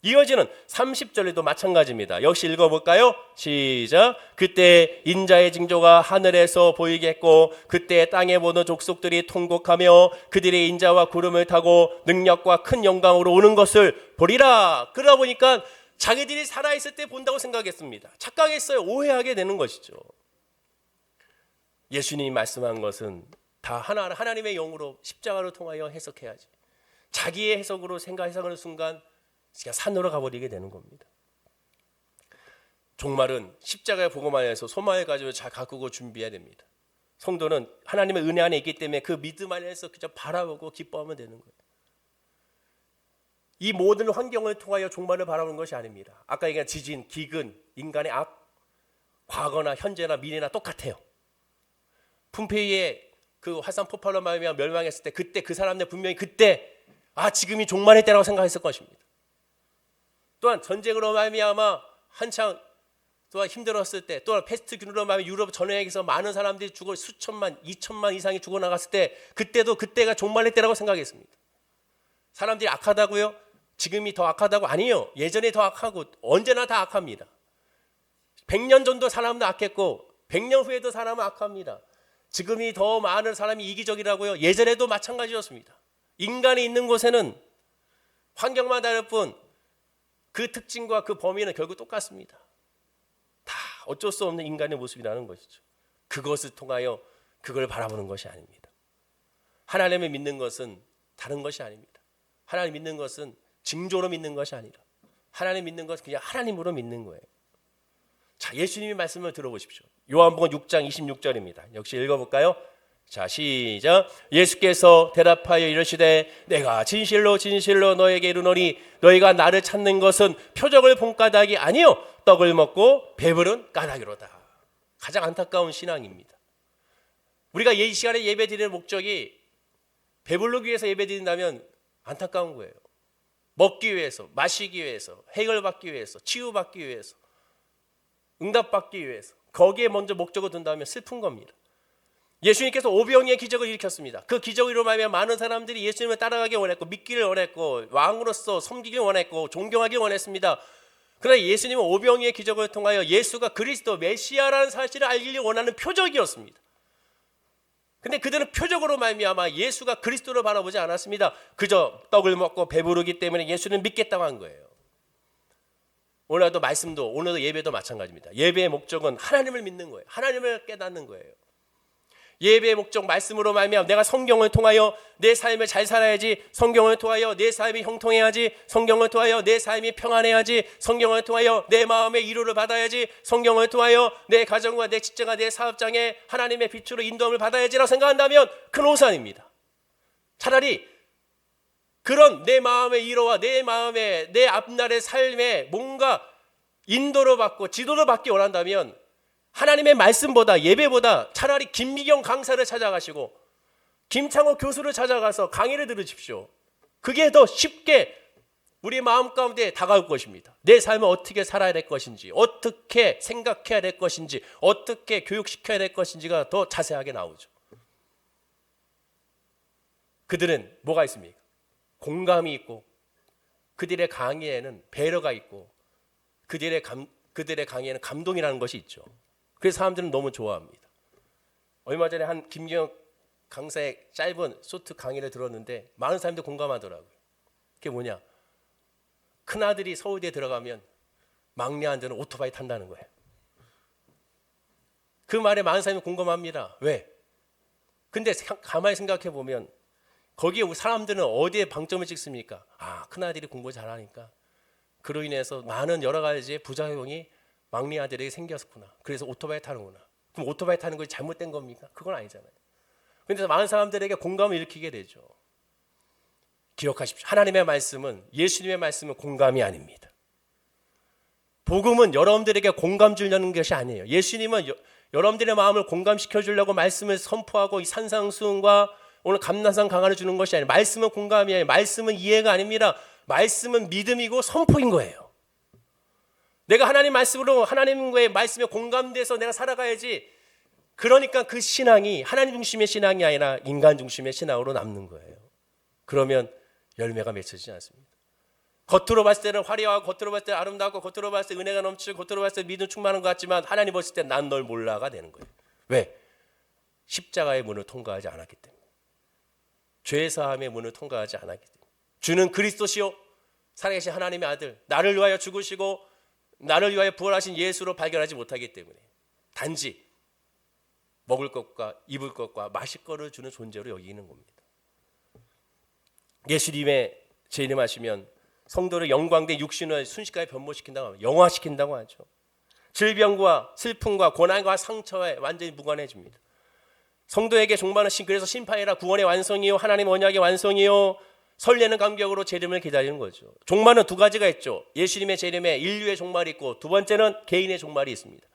이어지는 30절에도 마찬가지입니다. 역시 읽어볼까요? 시작. 그때 인자의 징조가 하늘에서 보이겠고 그때 땅에 보는 족속들이 통곡하며 그들의 인자와 구름을 타고 능력과 큰 영광으로 오는 것을 보리라. 그러다 보니까 자기들이 살아있을 때 본다고 생각했습니다. 착각했어요. 오해하게 되는 것이죠. 예수님이 말씀한 것은 다 하나님의 영으로 십자가로 통하여 해석해야지. 자기의 해석으로 해석하는 순간 그냥 산으로 가버리게 되는 겁니다. 종말은 십자가의 복음 안에서 소망을 가지고 잘 가꾸고 준비해야 됩니다. 성도는 하나님의 은혜 안에 있기 때문에 그 믿음 안에서 그저 바라보고 기뻐하면 되는 거예요. 이 모든 환경을 통하여 종말을 바라보는 것이 아닙니다. 아까 얘기한 지진, 기근, 인간의 악, 과거나 현재나 미래나 똑같아요. 폼페이의 그 화산 폭발로 말미암아 멸망했을 때 그때 그 사람들 분명히 그때 지금이 종말의 때라고 생각했을 것입니다. 또한 전쟁으로 말미암아 한창 또한 힘들었을 때, 또한 패스트균으로 말미암아 유럽 전역에서 많은 사람들이 죽어 수천만, 2천만 이상이 죽어나갔을 때 그때가 종말의 때라고 생각했습니다. 사람들이 악하다고요? 지금이 더 악하다고? 아니요. 예전에 더 악하고 언제나 다 악합니다. 100년 전도 사람도 악했고 100년 후에도 사람은 악합니다. 지금이 더 많은 사람이 이기적이라고요? 예전에도 마찬가지였습니다. 인간이 있는 곳에는 환경만 다를 뿐 그 특징과 그 범위는 결국 똑같습니다. 다 어쩔 수 없는 인간의 모습이라는 것이죠. 그것을 통하여 그걸 바라보는 것이 아닙니다. 하나님을 믿는 것은 다른 것이 아닙니다. 하나님 믿는 것은 징조로 믿는 것이 아니라 하나님 믿는 것은 그냥 하나님으로 믿는 거예요. 자, 예수님의 말씀을 들어보십시오. 요한복음 6장 26절입니다. 역시 읽어볼까요? 자, 시작. 예수께서 대답하여 이르시되 내가 진실로 진실로 너에게 이르노니 너희가 나를 찾는 것은 표적을 본 까닭이 아니요 떡을 먹고 배부른 까닭이로다. 가장 안타까운 신앙입니다. 우리가 이 시간에 예배 드리는 목적이 배부르기 위해서 예배 드린다면 안타까운 거예요. 먹기 위해서, 마시기 위해서, 해결받기 위해서, 치유받기 위해서, 응답받기 위해서 거기에 먼저 목적을 둔다면 슬픈 겁니다. 예수님께서 오병이의 기적을 일으켰습니다. 그 기적으로 말미암아 많은 사람들이 예수님을 따라가기 원했고 믿기를 원했고 왕으로서 섬기길 원했고 존경하길 원했습니다. 그러나 예수님은 오병이의 기적을 통하여 예수가 그리스도 메시아라는 사실을 알기를 원하는 표적이었습니다. 근데 그들은 표적으로 말미암아 예수가 그리스도를 바라보지 않았습니다. 그저 떡을 먹고 배부르기 때문에 예수는 믿겠다고 한 거예요. 오늘도 말씀도 오늘도 예배도 마찬가지입니다. 예배의 목적은 하나님을 믿는 거예요. 하나님을 깨닫는 거예요. 예배의 목적 말씀으로 말미암아 내가 성경을 통하여 내 삶을 잘 살아야지, 성경을 통하여 내 삶이 형통해야지, 성경을 통하여 내 삶이 평안해야지, 성경을 통하여 내 마음의 위로를 받아야지, 성경을 통하여 내 가정과 내 직장과 내 사업장에 하나님의 빛으로 인도함을 받아야지라고 생각한다면 큰 오산입니다. 차라리 그런 내 마음의 위로와 내 마음의 내 앞날의 삶에 뭔가 인도를 받고 지도를 받기 원한다면 하나님의 말씀보다 예배보다 차라리 김미경 강사를 찾아가시고 김창호 교수를 찾아가서 강의를 들으십시오. 그게 더 쉽게 우리 마음 가운데 다가올 것입니다. 내 삶을 어떻게 살아야 될 것인지, 어떻게 생각해야 될 것인지, 어떻게 교육시켜야 될 것인지가 더 자세하게 나오죠. 그들은 뭐가 있습니까? 공감이 있고 그들의 강의에는 배려가 있고 그들의 강의에는 감동이라는 것이 있죠. 그래서 사람들은 너무 좋아합니다. 얼마 전에 한 김기영 강사의 짧은 쇼트 강의를 들었는데 많은 사람들이 공감하더라고요. 그게 뭐냐? 큰아들이 서울대에 들어가면 막내 아들은 오토바이 탄다는 거예요. 그 말에 많은 사람이 공감합니다. 왜? 근데 가만히 생각해 보면 거기에 사람들은 어디에 방점을 찍습니까? 큰아들이 공부 잘하니까 그로 인해서 많은 여러 가지 부작용이 막내 아들에게 생겼구나. 그래서 오토바이 타는구나. 그럼 오토바이 타는 것이 잘못된 겁니까? 그건 아니잖아요. 그런데 많은 사람들에게 공감을 일으키게 되죠. 기억하십시오. 하나님의 말씀은, 예수님의 말씀은 공감이 아닙니다. 복음은 여러분들에게 공감 주려는 것이 아니에요. 예수님은 여러분들의 마음을 공감시켜 주려고 말씀을 선포하고 이 산상수훈과 오늘 감람산 강화를 주는 것이 아니에요. 말씀은 공감이 아니에요. 말씀은 이해가 아닙니다. 말씀은 믿음이고 선포인 거예요. 내가 하나님 말씀으로 하나님과의 말씀에 공감돼서 내가 살아가야지. 그러니까 그 신앙이 하나님 중심의 신앙이 아니라 인간 중심의 신앙으로 남는 거예요. 그러면 열매가 맺혀지지 않습니다. 겉으로 봤을 때는 화려하고 겉으로 봤을 때 아름답고 겉으로 봤을 때 은혜가 넘치고 겉으로 봤을 때 믿음 충만한 것 같지만 하나님 봤을 때 난 널 몰라가 되는 거예요. 왜? 십자가의 문을 통과하지 않았기 때문에. 죄 사함의 문을 통과하지 않았기 때문에. 주는 그리스도시요 살아계신 하나님의 아들, 나를 위하여 죽으시고 나를 위하여 부활하신 예수로 발견하지 못하기 때문에 단지 먹을 것과 입을 것과 마실 것을 주는 존재로 여기는 겁니다. 예수님의 재림하시면 성도를 영광된 육신을 순식간에 변모시킨다고 하죠. 영화시킨다고 하죠. 질병과 슬픔과 고난과 상처에 완전히 무관해집니다. 성도에게 종말은 그래서 심판이라 구원의 완성이요 하나님 언약의 완성이요 설레는 감격으로 재림을 기다리는 거죠. 종말은 두 가지가 있죠. 예수님의 재림에 인류의 종말이 있고 두 번째는 개인의 종말이 있습니다.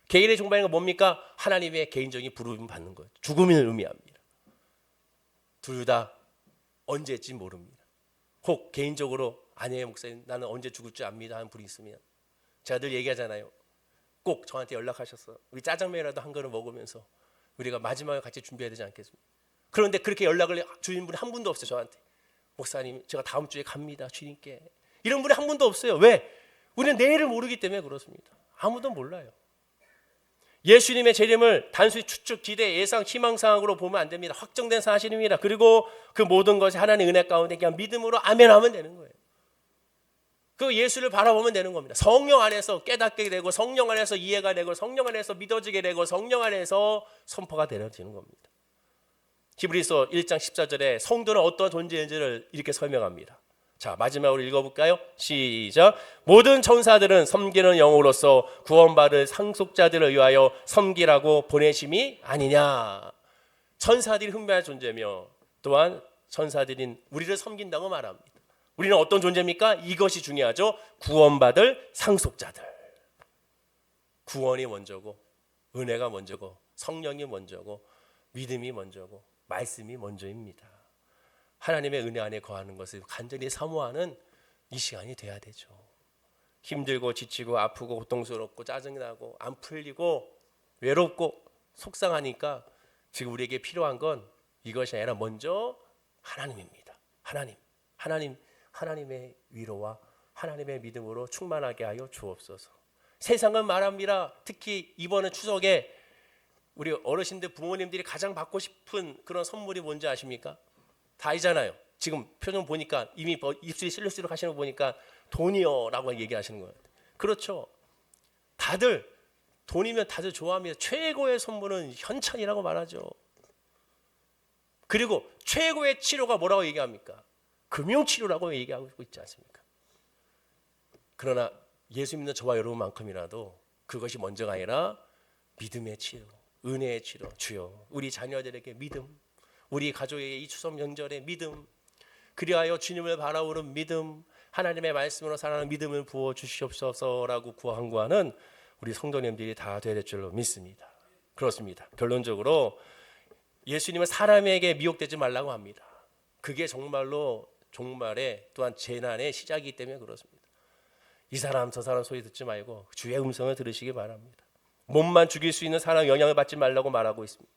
개인의 종말은 뭡니까? 하나님의 개인적인 부름을 받는 거예요. 죽음을 의미합니다. 둘 다 언제일지 모릅니다. 혹 개인적으로 아니에요 목사님 나는 언제 죽을 줄 압니다 하는 분이 있으면 제가 늘 얘기하잖아요. 꼭 저한테 연락하셔서 우리 짜장면이라도 한 그릇 먹으면서 우리가 마지막에 같이 준비해야 되지 않겠습니까? 그런데 그렇게 연락을 주신 분이 한 분도 없어요. 저한테 목사님 제가 다음 주에 갑니다 주님께 이런 분이 한 분도 없어요. 왜? 우리는 내일을 모르기 때문에 그렇습니다. 아무도 몰라요. 예수님의 재림을 단순히 추측, 기대, 예상, 희망사항으로 보면 안 됩니다. 확정된 사실입니다. 그리고 그 모든 것이 하나님의 은혜 가운데 그냥 믿음으로 아멘하면 되는 거예요. 그 예수를 바라보면 되는 겁니다. 성령 안에서 깨닫게 되고 성령 안에서 이해가 되고 성령 안에서 믿어지게 되고 성령 안에서 선포가 되어지는 겁니다. 히브리서 1장 14절에 성도는 어떤 존재인지를 이렇게 설명합니다. 자, 마지막으로 읽어볼까요? 시작. 모든 천사들은 섬기는 영으로서 구원받을 상속자들을 위하여 섬기라고 보내심이 아니냐. 천사들이 흠배할 존재며 또한 천사들인 우리를 섬긴다고 말합니다. 우리는 어떤 존재입니까? 이것이 중요하죠. 구원받을 상속자들. 구원이 먼저고 은혜가 먼저고 성령이 먼저고 믿음이 먼저고 말씀이 먼저입니다. 하나님의 은혜 안에 거하는 것을 간절히 사모하는 이 시간이 돼야 되죠. 힘들고 지치고 아프고 고통스럽고 짜증나고 안 풀리고 외롭고 속상하니까 지금 우리에게 필요한 건 이것이 아니라 먼저 하나님입니다. 하나님의 위로와 하나님의 믿음으로 충만하게 하여 주옵소서. 세상은 말합니다. 특히 이번 추석에 우리 어르신들 부모님들이 가장 받고 싶은 그런 선물이 뭔지 아십니까? 다 알잖아요. 지금 표정 보니까 이미 입술이 실룩실룩 하시는 거 보니까 돈이요 라고 얘기하시는 거예요. 그렇죠. 다들 돈이면 다들 좋아합니다. 최고의 선물은 현찰이라고 말하죠. 그리고 최고의 치료가 뭐라고 얘기합니까? 금융치료라고 얘기하고 있지 않습니까? 그러나 예수 믿는 저와 여러분만큼이라도 그것이 먼저가 아니라 믿음의 치료, 은혜의 치료. 주여 우리 자녀들에게 믿음, 우리 가족에게 이 추석 명절에 믿음, 그리하여 주님을 바라보는 믿음, 하나님의 말씀으로 살아가는 믿음을 부어 주시옵소서라고 구한구하는 우리 성도님들이 다 되야 될 줄로 믿습니다. 그렇습니다. 결론적으로 예수님은 사람에게 미혹되지 말라고 합니다. 그게 정말로 종말의 또한 재난의 시작이기 때문에 그렇습니다. 이 사람 저 사람 소리 듣지 말고 주의 음성을 들으시기 바랍니다. 몸만 죽일 수 있는 사람 영향을 받지 말라고 말하고 있습니다.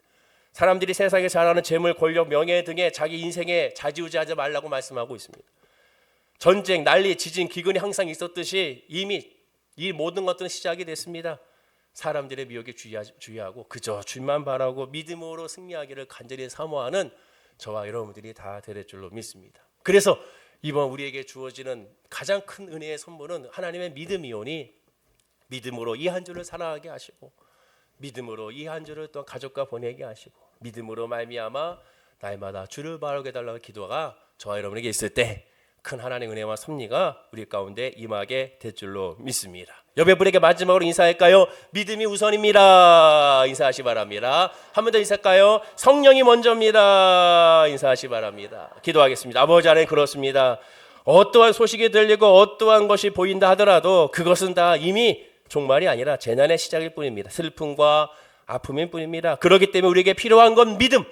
사람들이 세상에 자라는 재물, 권력, 명예 등에 자기 인생에 좌지우지하지 말라고 말씀하고 있습니다. 전쟁, 난리, 지진, 기근이 항상 있었듯이 이미 이 모든 것들은 시작이 됐습니다. 사람들의 미혹에 주의하고 그저 주님만 바라고 믿음으로 승리하기를 간절히 사모하는 저와 여러분들이 다 될 줄로 믿습니다. 그래서 이번 우리에게 주어지는 가장 큰 은혜의 선물은 하나님의 믿음이오니 믿음으로 이 한 주를 살아가게 하시고 믿음으로 이 한 주를 또 가족과 보내게 하시고 믿음으로 말미암아 날마다 주를 바라게 해달라고 기도가 저와 여러분에게 있을 때 큰 하나님의 은혜와 섭리가 우리 가운데 임하게 될 줄로 믿습니다. 옆에 분에게 마지막으로 인사할까요? 믿음이 우선입니다. 인사하시 바랍니다. 한 번 더 인사할까요? 성령이 먼저입니다. 인사하시 바랍니다. 기도하겠습니다. 아버지 하나님 그렇습니다. 어떠한 소식이 들리고 어떠한 것이 보인다 하더라도 그것은 다 이미 종말이 아니라 재난의 시작일 뿐입니다. 슬픔과 아픔일 뿐입니다. 그렇기 때문에 우리에게 필요한 건 믿음,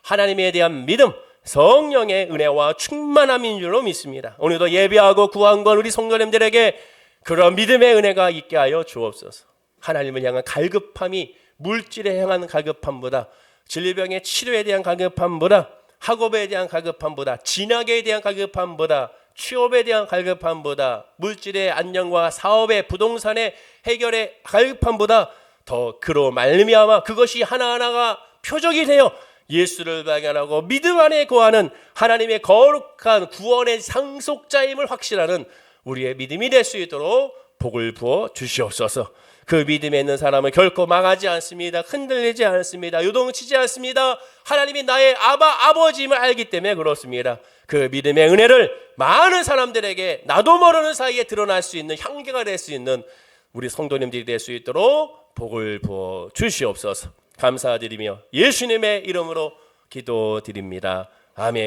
하나님에 대한 믿음, 성령의 은혜와 충만함인 줄로 믿습니다. 오늘도 예배하고 구한 건 우리 성도님들에게 그런 믿음의 은혜가 있게 하여 주옵소서. 하나님을 향한 갈급함이 물질에 향한 갈급함보다, 질병의 치료에 대한 갈급함보다, 학업에 대한 갈급함보다, 진학에 대한 갈급함보다, 취업에 대한 갈급함보다, 물질의 안정과 사업의 부동산의 해결의 갈급함보다 더 그로 말미암아 그것이 하나하나가 표적이 되어 예수를 발견하고 믿음 안에 거하는 하나님의 거룩한 구원의 상속자임을 확신하는 우리의 믿음이 될 수 있도록 복을 부어 주시옵소서. 그 믿음에 있는 사람은 결코 망하지 않습니다. 흔들리지 않습니다. 요동치지 않습니다. 하나님이 나의 아버지임을 알기 때문에 그렇습니다. 그 믿음의 은혜를 많은 사람들에게 나도 모르는 사이에 드러날 수 있는 향기가 될 수 있는 우리 성도님들이 될 수 있도록 복을 부어 주시옵소서. 감사드리며 예수님의 이름으로 기도드립니다. 아멘.